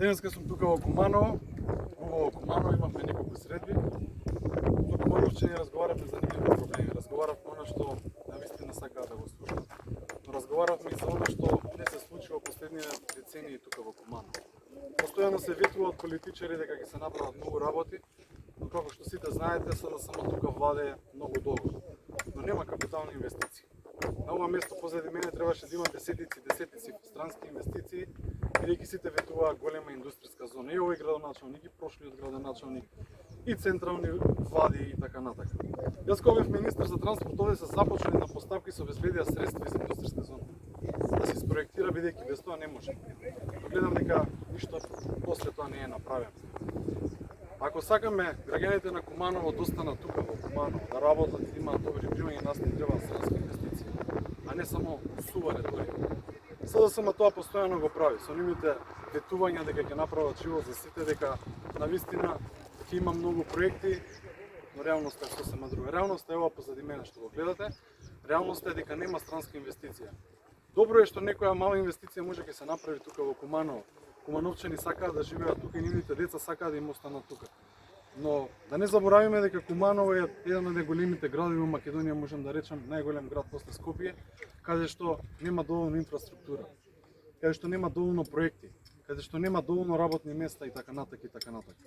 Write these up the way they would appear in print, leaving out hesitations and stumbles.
Денеска сум тука во Куманово. Во Куманово имавме неколку средби. Во Кумановчани разговаравме за никакви проблеми. Разговаравме она што навистина сакаат да го слушнат. Но разговаравме и за она што не се случи во последниве децении тука во Куманово. Постојано се ветуваат политичари дека ќе се направат многу работи, но како што сите знаете, СДСМ тука владее многу долго. Но нема капитални инвестиции. На ова место позади мене требаше да има десетици странски инвестиции, бидејќи сите ветуваат голема индустријска зона. И овој градоначалник, и прошлиот градоначалник, и централни влади и така натака. Јас кога бев министар за транспорт, овде се започнале на поставки со обезбедија средства за индустријска зона. Да се спроектира, бидејќи без тоа не може. Гледам дека ништо после тоа не е направено. Ако сакаме граѓаните на Куманово да останат тука во Куманово, да работат и да имаат добри примања, нас не треба странски инвестиции, а не само сува реторика. СДСМ тоа постојано го прави, со нивните ветувања дека ќе направат живот за сите, дека навистина ќе има многу проекти, но реалноста е сосема друга. Реалноста е ова позади мене што го гледате. Реалноста е дека нема странска инвестиција. Добро е што некоја мала инвестиција може ќе се направи тука во Куманово. Кумановчани сакаат да живеат тука и нивните деца сакаат да им останат тука. Но да не заборавиме дека Куманово е еден од најголемите градови во Македонија, можам да речам најголем град после Скопје, каде што нема доволно инфраструктура, каде што нема доволно проекти, каде што нема доволно работни места и така натака и така натака.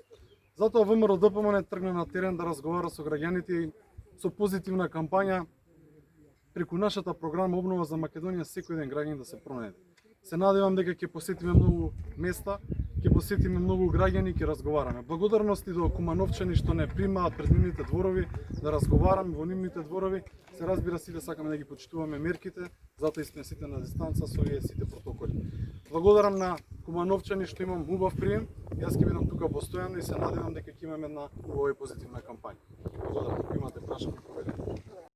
Затоа ВМРО ДПМН тргна на терен да разговара со граѓаните и со позитивна кампања преку нашата програма Обнова за Македонија секој ден граѓани да се пронајде. Се надевам дека ќе посетиме многу места, ќе посетиме многу граѓани и ќе разговараме. Благодарности до кумановчани што не примаат пред нивните дворови да разговараме во нивните дворови. Се разбира, сите сакаме да ги почитуваме мерките, затоа и сме сите на дистанца со овие сите протоколи. Благодарам на кумановчани што имам убав прием. Јас ќе бидам тука постојано и се надевам дека ќе имаме една убава и позитивна кампања.